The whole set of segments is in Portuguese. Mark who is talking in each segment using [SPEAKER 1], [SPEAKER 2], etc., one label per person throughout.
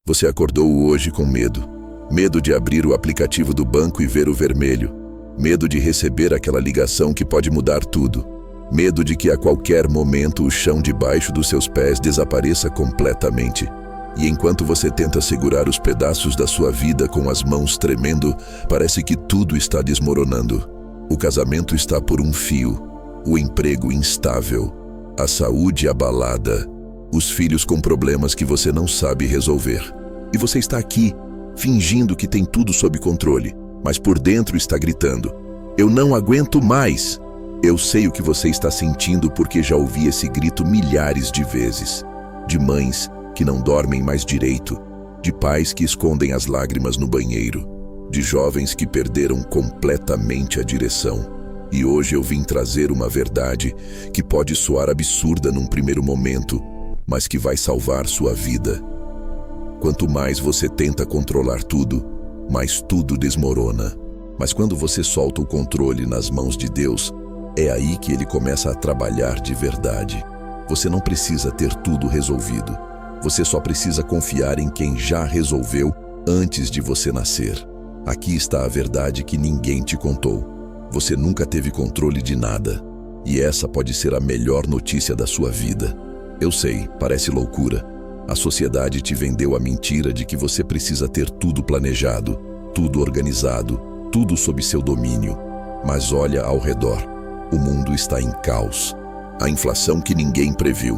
[SPEAKER 1] Você acordou hoje com medo. Medo de abrir o aplicativo do banco e ver o vermelho. Medo de receber aquela ligação que pode mudar tudo. Medo de que a qualquer momento o chão debaixo dos seus pés desapareça completamente. E enquanto você tenta segurar os pedaços da sua vida com as mãos tremendo, parece que tudo está desmoronando. O casamento está por um fio, o emprego instável, a saúde abalada, os filhos com problemas que você não sabe resolver. E você está aqui, fingindo que tem tudo sob controle, mas por dentro está gritando: "Eu não aguento mais!" Eu sei o que você está sentindo porque já ouvi esse grito milhares de vezes. De mães que não dormem mais direito, de pais que escondem as lágrimas no banheiro, de jovens que perderam completamente a direção. E hoje eu vim trazer uma verdade que pode soar absurda num primeiro momento, mas que vai salvar sua vida. Quanto mais você tenta controlar tudo, mais tudo desmorona. Mas quando você solta o controle nas mãos de Deus, é aí que Ele começa a trabalhar de verdade. Você não precisa ter tudo resolvido. Você só precisa confiar em quem já resolveu antes de você nascer. Aqui está a verdade que ninguém te contou. Você nunca teve controle de nada. E essa pode ser a melhor notícia da sua vida. Eu sei, parece loucura. A sociedade te vendeu a mentira de que você precisa ter tudo planejado, tudo organizado, tudo sob seu domínio. Mas olha ao redor. O mundo está em caos. A inflação que ninguém previu.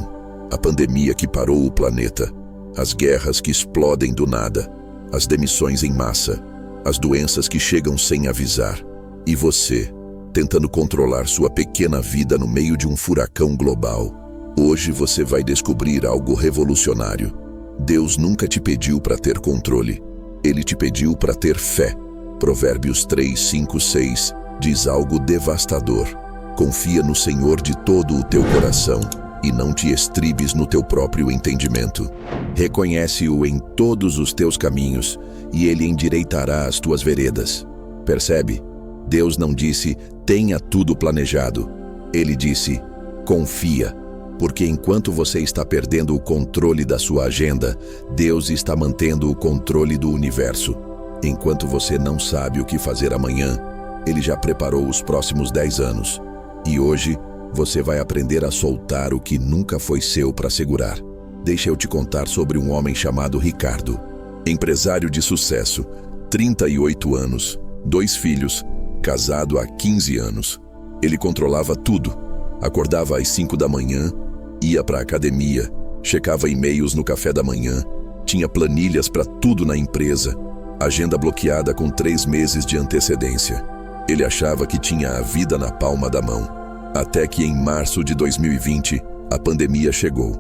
[SPEAKER 1] A pandemia que parou o planeta. As guerras que explodem do nada. As demissões em massa. As doenças que chegam sem avisar. E você, tentando controlar sua pequena vida no meio de um furacão global. Hoje você vai descobrir algo revolucionário. Deus nunca te pediu para ter controle. Ele te pediu para ter fé. Provérbios 3, 5, 6 diz algo devastador. Confia no Senhor de todo o teu coração e não te estribes no teu próprio entendimento. Reconhece-o em todos os teus caminhos e Ele endireitará as tuas veredas. Percebe? Deus não disse, tenha tudo planejado. Ele disse, confia. Porque enquanto você está perdendo o controle da sua agenda, Deus está mantendo o controle do universo. Enquanto você não sabe o que fazer amanhã, Ele já preparou os próximos 10 anos. E hoje, você vai aprender a soltar o que nunca foi seu para segurar. Deixa eu te contar sobre um homem chamado Ricardo. Empresário de sucesso, 38 anos, 2 filhos, casado há 15 anos. Ele controlava tudo. Acordava às 5 da manhã, ia para a academia, checava e-mails no café da manhã, tinha planilhas para tudo na empresa, agenda bloqueada com 3 meses de antecedência. Ele achava que tinha a vida na palma da mão. Até que em março de 2020, a pandemia chegou.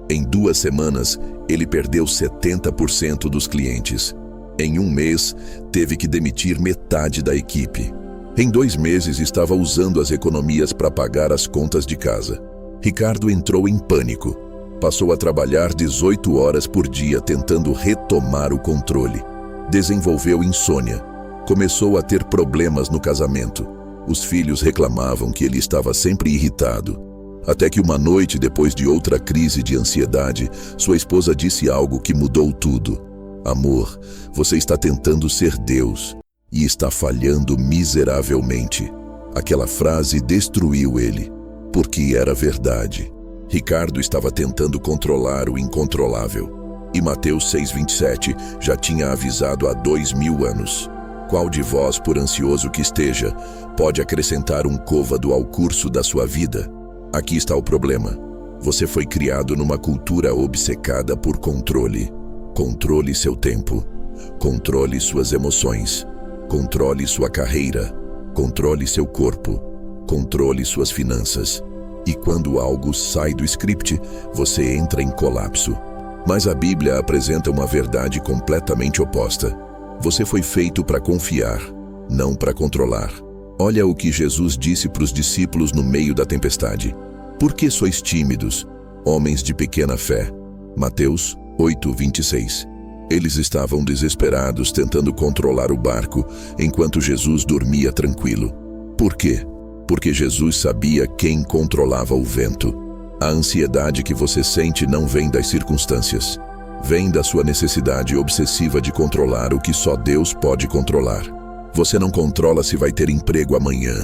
[SPEAKER 1] Em 2 semanas, ele perdeu 70% dos clientes. Em 1 mês, teve que demitir metade da equipe. Em 2 meses, estava usando as economias para pagar as contas de casa. Ricardo entrou em pânico. Passou a trabalhar 18 horas por dia tentando retomar o controle. Desenvolveu insônia. Começou a ter problemas no casamento. Os filhos reclamavam que ele estava sempre irritado. Até que uma noite, depois de outra crise de ansiedade, sua esposa disse algo que mudou tudo. Amor, você está tentando ser Deus e está falhando miseravelmente. Aquela frase destruiu ele, porque era verdade. Ricardo estava tentando controlar o incontrolável. E Mateus 6,27 já tinha avisado há 2000 anos. Qual de vós, por ansioso que esteja, pode acrescentar um côvado ao curso da sua vida? Aqui está o problema. Você foi criado numa cultura obcecada por controle. Controle seu tempo. Controle suas emoções. Controle sua carreira. Controle seu corpo. Controle suas finanças. E quando algo sai do script, você entra em colapso. Mas a Bíblia apresenta uma verdade completamente oposta. Você foi feito para confiar, não para controlar. Olha o que Jesus disse para os discípulos no meio da tempestade. Por que sois tímidos, homens de pequena fé? Mateus 8:26. Eles estavam desesperados tentando controlar o barco, enquanto Jesus dormia tranquilo. Por quê? Porque Jesus sabia quem controlava o vento. A ansiedade que você sente não vem das circunstâncias. Vem da sua necessidade obsessiva de controlar o que só Deus pode controlar. Você não controla se vai ter emprego amanhã.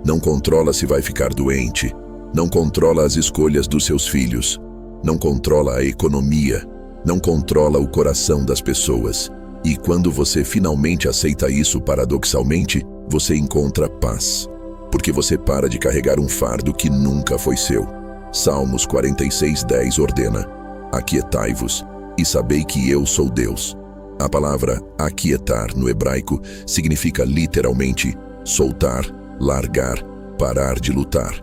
[SPEAKER 1] Não controla se vai ficar doente. Não controla as escolhas dos seus filhos. Não controla a economia. Não controla o coração das pessoas. E quando você finalmente aceita isso, paradoxalmente, você encontra paz. Porque você para de carregar um fardo que nunca foi seu. Salmos 46:10 ordena: aquietai-vos e sabei que eu sou Deus. A palavra aquietar no hebraico significa literalmente soltar, largar, parar de lutar.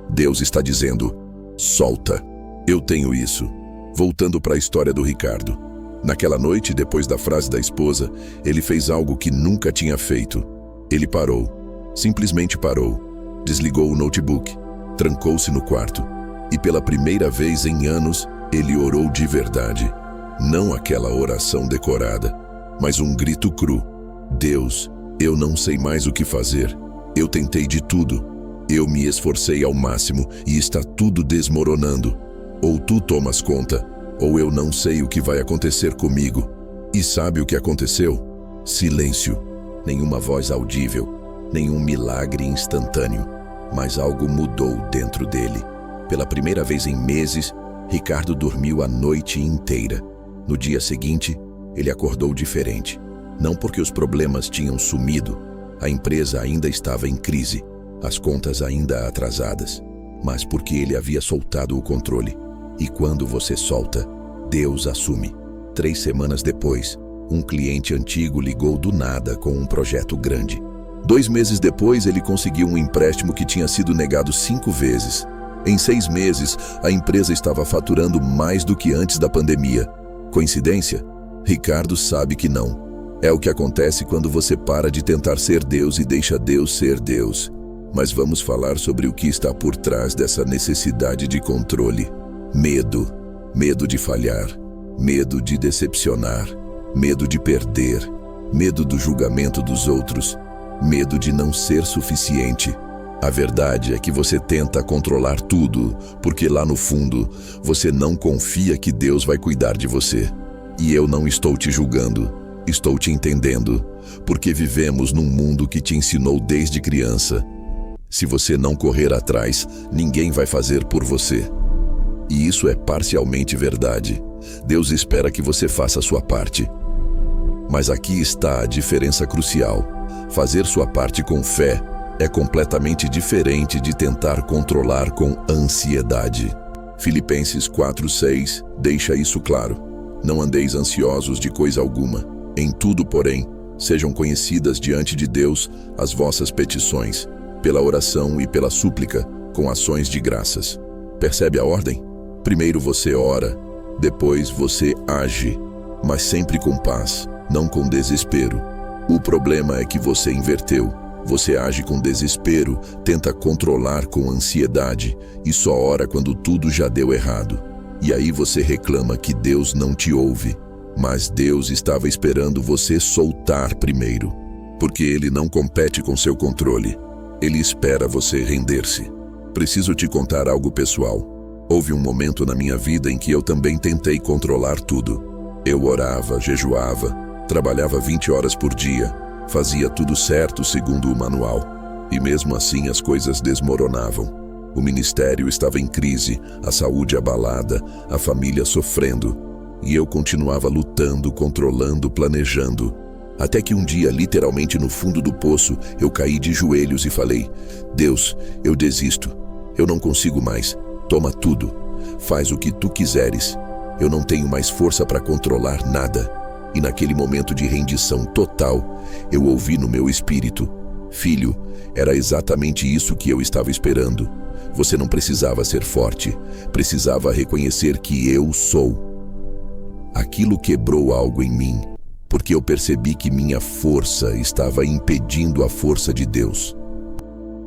[SPEAKER 1] Deus está dizendo: solta, eu tenho isso. Voltando para a história do Ricardo. Naquela noite, depois da frase da esposa, ele fez algo que nunca tinha feito. Ele parou, simplesmente parou, desligou o notebook, trancou-se no quarto e pela primeira vez em anos, ele orou de verdade. Não aquela oração decorada, mas um grito cru: Deus, eu não sei mais o que fazer. Eu tentei de tudo. Eu me esforcei ao máximo e está tudo desmoronando. Ou tu tomas conta, ou eu não sei o que vai acontecer comigo. E sabe o que aconteceu? Silêncio. Nenhuma voz audível, nenhum milagre instantâneo. Mas algo mudou dentro dele. Pela primeira vez em meses, Ricardo dormiu a noite inteira. No dia seguinte, ele acordou diferente. Não porque os problemas tinham sumido, a empresa ainda estava em crise, as contas ainda atrasadas, mas porque ele havia soltado o controle. E quando você solta, Deus assume. 3 semanas depois, um cliente antigo ligou do nada com um projeto grande. 2 meses depois, ele conseguiu um empréstimo que tinha sido negado 5 vezes. Em 6 meses, a empresa estava faturando mais do que antes da pandemia. Coincidência? Ricardo sabe que não. É o que acontece quando você para de tentar ser Deus e deixa Deus ser Deus. Mas vamos falar sobre o que está por trás dessa necessidade de controle. Medo. Medo de falhar. Medo de decepcionar. Medo de perder. Medo do julgamento dos outros. Medo de não ser suficiente. A verdade é que você tenta controlar tudo, porque lá no fundo, você não confia que Deus vai cuidar de você. E eu não estou te julgando, estou te entendendo, porque vivemos num mundo que te ensinou desde criança. Se você não correr atrás, ninguém vai fazer por você. E isso é parcialmente verdade. Deus espera que você faça a sua parte. Mas aqui está a diferença crucial. Fazer sua parte com fé é completamente diferente de tentar controlar com ansiedade. Filipenses 4:6 deixa isso claro. Não andeis ansiosos de coisa alguma. Em tudo, porém, sejam conhecidas diante de Deus as vossas petições, pela oração e pela súplica, com ações de graças. Percebe a ordem? Primeiro você ora, depois você age, mas sempre com paz, não com desespero. O problema é que você inverteu. Você age com desespero, tenta controlar com ansiedade e só ora quando tudo já deu errado. E aí você reclama que Deus não te ouve. Mas Deus estava esperando você soltar primeiro, porque Ele não compete com seu controle. Ele espera você render-se. Preciso te contar algo pessoal. Houve um momento na minha vida em que eu também tentei controlar tudo. Eu orava, jejuava, trabalhava 20 horas por dia, fazia tudo certo segundo o manual. E mesmo assim as coisas desmoronavam. O ministério estava em crise, a saúde abalada, a família sofrendo. E eu continuava lutando, controlando, planejando. Até que um dia, literalmente no fundo do poço, eu caí de joelhos e falei: Deus, eu desisto. Eu não consigo mais. Toma tudo. Faz o que tu quiseres. Eu não tenho mais força para controlar nada. E naquele momento de rendição total, eu ouvi no meu espírito: Filho, era exatamente isso que eu estava esperando. Você não precisava ser forte. Precisava reconhecer que eu sou. Aquilo quebrou algo em mim, porque eu percebi que minha força estava impedindo a força de Deus.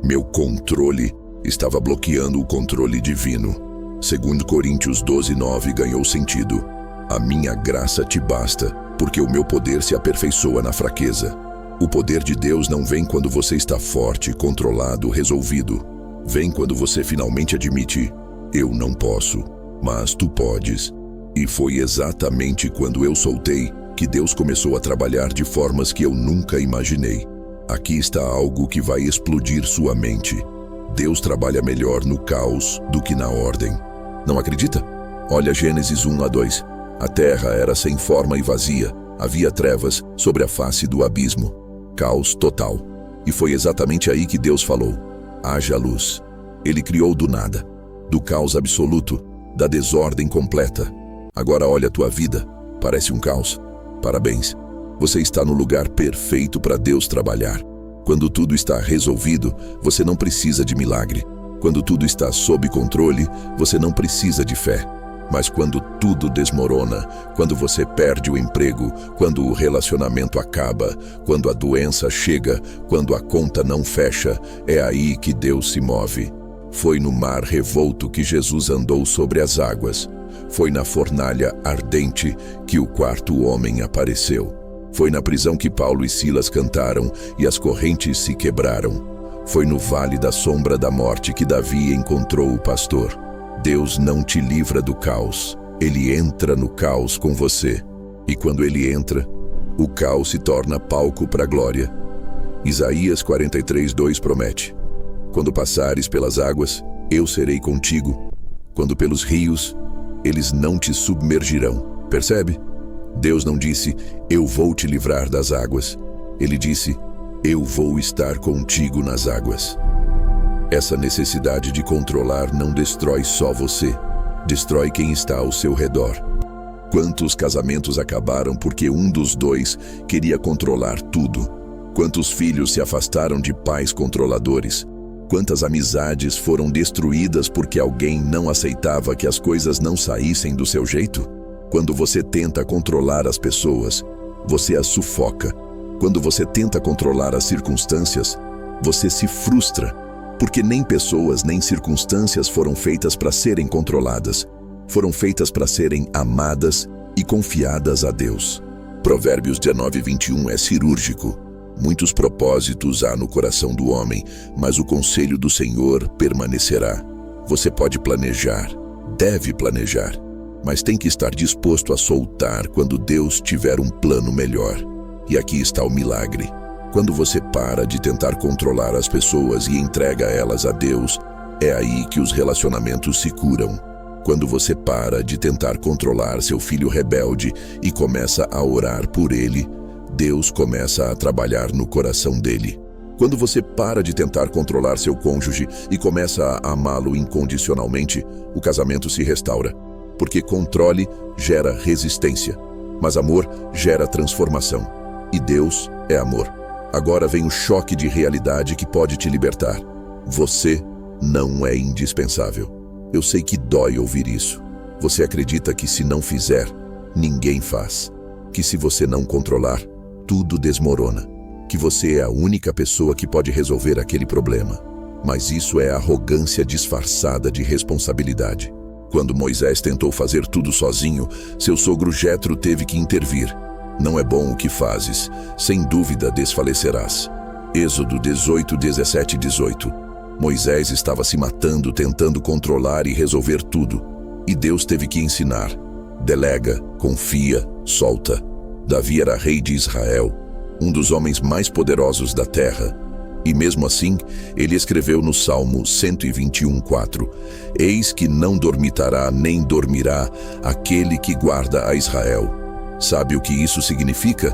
[SPEAKER 1] Meu controle estava bloqueando o controle divino. 2 Coríntios 12:9 ganhou sentido. A minha graça te basta, porque o meu poder se aperfeiçoa na fraqueza. O poder de Deus não vem quando você está forte, controlado, resolvido. Vem quando você finalmente admite: eu não posso, mas tu podes. E foi exatamente quando eu soltei que Deus começou a trabalhar de formas que eu nunca imaginei. Aqui está algo que vai explodir sua mente. Deus trabalha melhor no caos do que na ordem. Não acredita? Olha Gênesis 1-2. A terra era sem forma e vazia. Havia trevas sobre a face do abismo. Caos total. E foi exatamente aí que Deus falou: haja luz. Ele criou do nada, do caos absoluto, da desordem completa. Agora olha a tua vida. Parece um caos? Parabéns. Você está no lugar perfeito para Deus trabalhar. Quando tudo está resolvido, você não precisa de milagre. Quando tudo está sob controle, você não precisa de fé. Mas quando tudo desmorona, quando você perde o emprego, quando o relacionamento acaba, quando a doença chega, quando a conta não fecha, é aí que Deus se move. Foi no mar revolto que Jesus andou sobre as águas. Foi na fornalha ardente que o quarto homem apareceu. Foi na prisão que Paulo e Silas cantaram e as correntes se quebraram. Foi no vale da sombra da morte que Davi encontrou o pastor. Deus não te livra do caos. Ele entra no caos com você. E quando ele entra, o caos se torna palco para a glória. Isaías 43:2 promete: quando passares pelas águas, eu serei contigo. Quando pelos rios, eles não te submergirão. Percebe? Deus não disse: eu vou te livrar das águas. Ele disse: eu vou estar contigo nas águas. Essa necessidade de controlar não destrói só você, destrói quem está ao seu redor. Quantos casamentos acabaram porque um dos dois queria controlar tudo? Quantos filhos se afastaram de pais controladores? Quantas amizades foram destruídas porque alguém não aceitava que as coisas não saíssem do seu jeito? Quando você tenta controlar as pessoas, você as sufoca. Quando você tenta controlar as circunstâncias, você se frustra. Porque nem pessoas nem circunstâncias foram feitas para serem controladas. Foram feitas para serem amadas e confiadas a Deus. Provérbios 19:21 é cirúrgico. Muitos propósitos há no coração do homem, mas o conselho do Senhor permanecerá. Você pode planejar, deve planejar, mas tem que estar disposto a soltar quando Deus tiver um plano melhor. E aqui está o milagre. Quando você para de tentar controlar as pessoas e entrega elas a Deus, é aí que os relacionamentos se curam. Quando você para de tentar controlar seu filho rebelde e começa a orar por ele, Deus começa a trabalhar no coração dele. Quando você para de tentar controlar seu cônjuge e começa a amá-lo incondicionalmente, o casamento se restaura. Porque controle gera resistência, mas amor gera transformação. E Deus é amor. Agora vem o choque de realidade que pode te libertar. Você não é indispensável. Eu sei que dói ouvir isso. Você acredita que se não fizer, ninguém faz. Que se você não controlar, tudo desmorona. Que você é a única pessoa que pode resolver aquele problema. Mas isso é arrogância disfarçada de responsabilidade. Quando Moisés tentou fazer tudo sozinho, seu sogro Jetro teve que intervir. Não é bom o que fazes, sem dúvida desfalecerás. Êxodo 18:17-18. Moisés estava se matando tentando controlar e resolver tudo. E Deus teve que ensinar. Delega, confia, solta. Davi era rei de Israel, um dos homens mais poderosos da terra. E mesmo assim, ele escreveu no Salmo 121:4: Eis que não dormitará nem dormirá aquele que guarda a Israel. Sabe o que isso significa?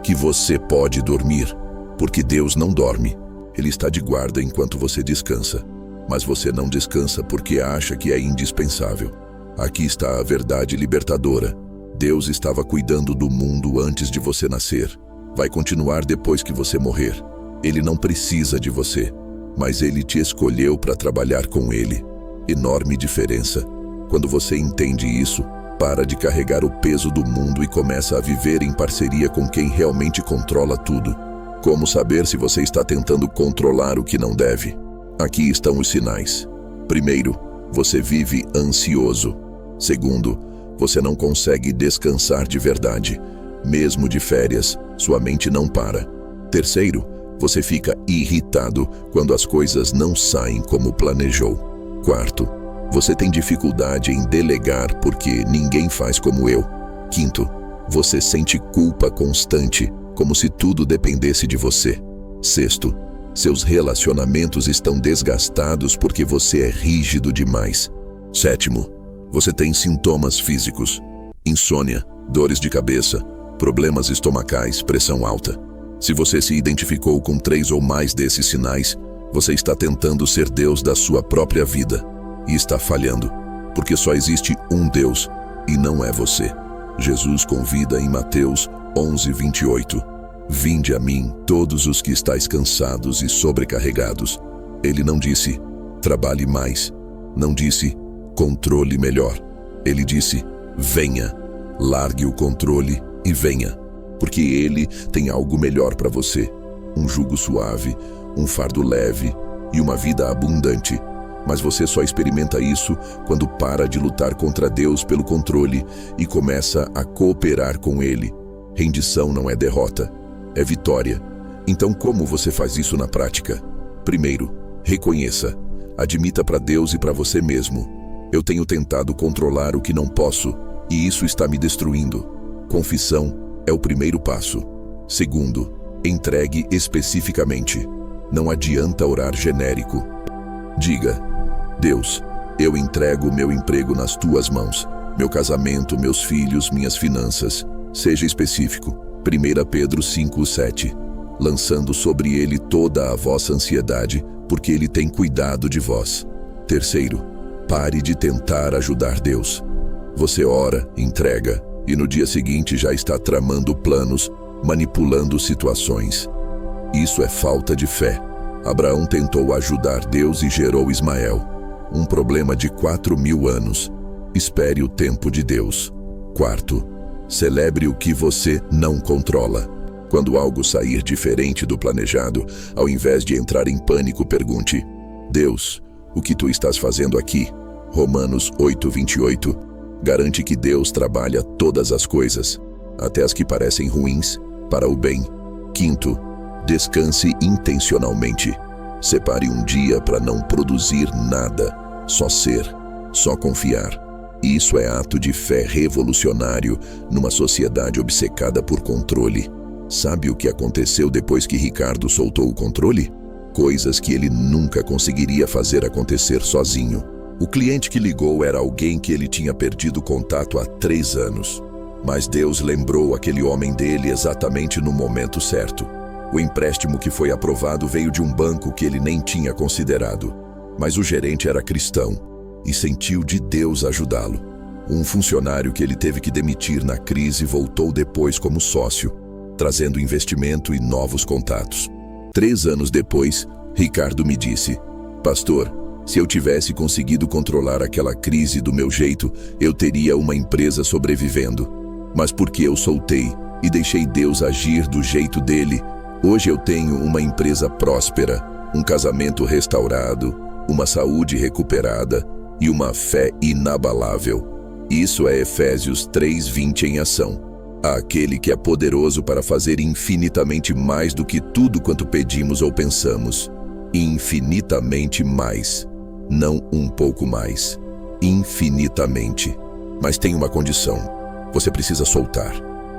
[SPEAKER 1] Que você pode dormir, porque Deus não dorme. Ele está de guarda enquanto você descansa. Mas você não descansa porque acha que é indispensável. Aqui está a verdade libertadora. Deus estava cuidando do mundo antes de você nascer. Vai continuar depois que você morrer. Ele não precisa de você, mas ele te escolheu para trabalhar com ele. Enorme diferença. Quando você entende isso, para de carregar o peso do mundo e começa a viver em parceria com quem realmente controla tudo. Como saber se você está tentando controlar o que não deve? Aqui estão os sinais. Primeiro, você vive ansioso. Segundo, você não consegue descansar de verdade. Mesmo de férias, sua mente não para. Terceiro, você fica irritado quando as coisas não saem como planejou. Quarto, Você tem dificuldade em delegar porque ninguém faz como eu. Quinto, você sente culpa constante, como se tudo dependesse de você. Sexto, seus relacionamentos estão desgastados porque você é rígido demais. Sétimo, você tem sintomas físicos: insônia, dores de cabeça, problemas estomacais, pressão alta. Se você se identificou com 3 ou mais desses sinais, você está tentando ser Deus da sua própria vida e está falhando, porque só existe um Deus e não é você. Jesus convida em Mateus 11:28. Vinde a mim, todos os que estáis cansados e sobrecarregados. Ele não disse, trabalhe mais. Não disse, controle melhor. Ele disse, venha, largue o controle e venha. Porque Ele tem algo melhor para você. Um jugo suave, um fardo leve e uma vida abundante. Mas você só experimenta isso quando para de lutar contra Deus pelo controle e começa a cooperar com Ele. Rendição não é derrota, é vitória. Então como você faz isso na prática? Primeiro, reconheça. Admita para Deus e para você mesmo. Eu tenho tentado controlar o que não posso e isso está me destruindo. Confissão é o primeiro passo. Segundo, entregue especificamente. Não adianta orar genérico. Diga, Deus, eu entrego meu emprego nas tuas mãos, meu casamento, meus filhos, minhas finanças. Seja específico. 1 Pedro 5:7. Lançando sobre ele toda a vossa ansiedade, porque ele tem cuidado de vós. Terceiro, pare de tentar ajudar Deus. Você ora, entrega, e no dia seguinte já está tramando planos, manipulando situações. Isso é falta de fé. Abraão tentou ajudar Deus e gerou Ismael. Um problema de 4.000 anos. Espere o tempo de Deus. Quarto, celebre o que você não controla. Quando algo sair diferente do planejado, ao invés de entrar em pânico, pergunte, Deus, o que tu estás fazendo aqui? Romanos 8:28. Garante que Deus trabalha todas as coisas, até as que parecem ruins, para o bem. Quinto, descanse intencionalmente. Separe um dia para não produzir nada, só ser, só confiar. Isso é ato de fé revolucionário numa sociedade obcecada por controle. Sabe o que aconteceu depois que Ricardo soltou o controle? Coisas que ele nunca conseguiria fazer acontecer sozinho. O cliente que ligou era alguém que ele tinha perdido contato há 3 anos. Mas Deus lembrou aquele homem dele exatamente no momento certo. O empréstimo que foi aprovado veio de um banco que ele nem tinha considerado. Mas o gerente era cristão e sentiu de Deus ajudá-lo. Um funcionário que ele teve que demitir na crise voltou depois como sócio, trazendo investimento e novos contatos. 3 anos depois, Ricardo me disse, Pastor, se eu tivesse conseguido controlar aquela crise do meu jeito, eu teria uma empresa sobrevivendo. Mas porque eu soltei e deixei Deus agir do jeito dele, hoje eu tenho uma empresa próspera, um casamento restaurado, uma saúde recuperada e uma fé inabalável. Isso é Efésios 3:20 em ação. Aquele que é poderoso para fazer infinitamente mais do que tudo quanto pedimos ou pensamos. Infinitamente mais. Não um pouco mais. Infinitamente. Mas tem uma condição. Você precisa soltar.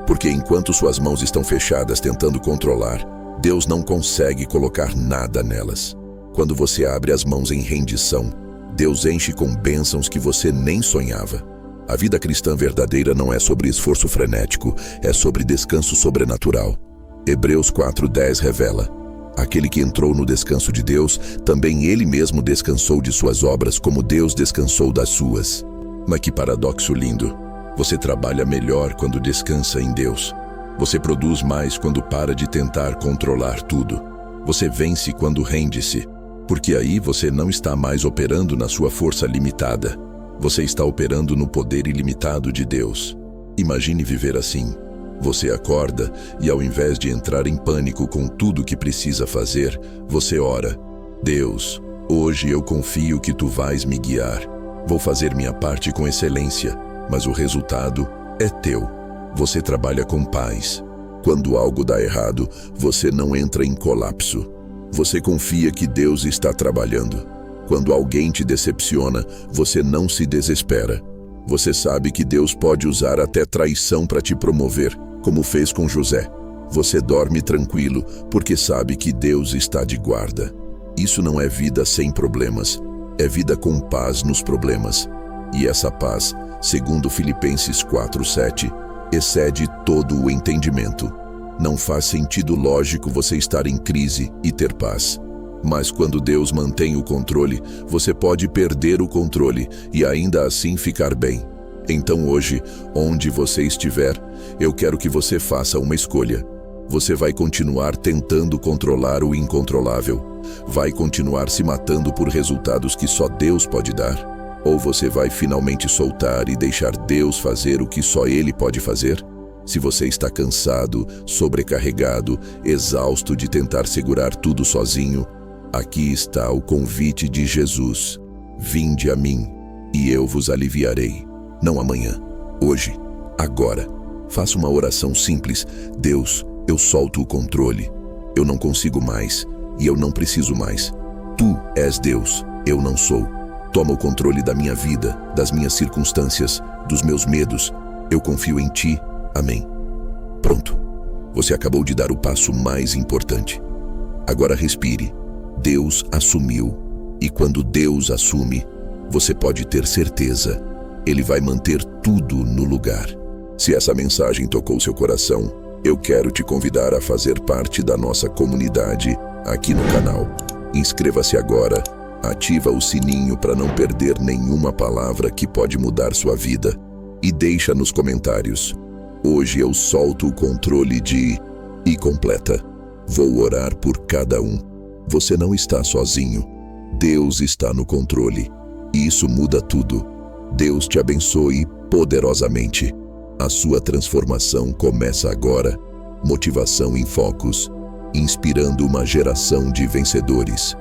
[SPEAKER 1] Porque enquanto suas mãos estão fechadas tentando controlar, Deus não consegue colocar nada nelas. Quando você abre as mãos em rendição, Deus enche com bênçãos que você nem sonhava. A vida cristã verdadeira não é sobre esforço frenético, é sobre descanso sobrenatural. Hebreus 4:10 revela: aquele que entrou no descanso de Deus, também ele mesmo descansou de suas obras como Deus descansou das suas. Mas que paradoxo lindo! Você trabalha melhor quando descansa em Deus. Você produz mais quando para de tentar controlar tudo. Você vence quando rende-se, porque aí você não está mais operando na sua força limitada. Você está operando no poder ilimitado de Deus. Imagine viver assim. Você acorda e, ao invés de entrar em pânico com tudo o que precisa fazer, você ora: Deus, hoje eu confio que tu vais me guiar. Vou fazer minha parte com excelência, mas o resultado é teu. Você trabalha com paz. Quando algo dá errado, você não entra em colapso. Você confia que Deus está trabalhando. Quando alguém te decepciona, você não se desespera. Você sabe que Deus pode usar até traição para te promover, como fez com José. Você dorme tranquilo, porque sabe que Deus está de guarda. Isso não é vida sem problemas, é vida com paz nos problemas. E essa paz, segundo Filipenses 4:7, excede todo o entendimento. Não faz sentido lógico você estar em crise e ter paz. Mas quando Deus mantém o controle, você pode perder o controle e ainda assim ficar bem. Então hoje, onde você estiver, eu quero que você faça uma escolha. Você vai continuar tentando controlar o incontrolável? Vai continuar se matando por resultados que só Deus pode dar? Ou você vai finalmente soltar e deixar Deus fazer o que só Ele pode fazer? Se você está cansado, sobrecarregado, exausto de tentar segurar tudo sozinho, aqui está o convite de Jesus. Vinde a mim, e eu vos aliviarei. Não amanhã, hoje, agora. Faça uma oração simples. Deus, eu solto o controle. Eu não consigo mais, e eu não preciso mais. Tu és Deus, eu não sou. Toma o controle da minha vida, das minhas circunstâncias, dos meus medos. Eu confio em Ti. Amém. Pronto. Você acabou de dar o passo mais importante. Agora respire. Deus assumiu. E quando Deus assume, você pode ter certeza, Ele vai manter tudo no lugar. Se essa mensagem tocou seu coração, eu quero te convidar a fazer parte da nossa comunidade aqui no canal. Inscreva-se agora, ativa o sininho para não perder nenhuma palavra que pode mudar sua vida. E deixa nos comentários: hoje eu solto o controle de... E completa: vou orar por cada um. Você não está sozinho. Deus está no controle. E isso muda tudo. Deus te abençoe poderosamente. A sua transformação começa agora. Motivação em Focus, inspirando uma geração de vencedores.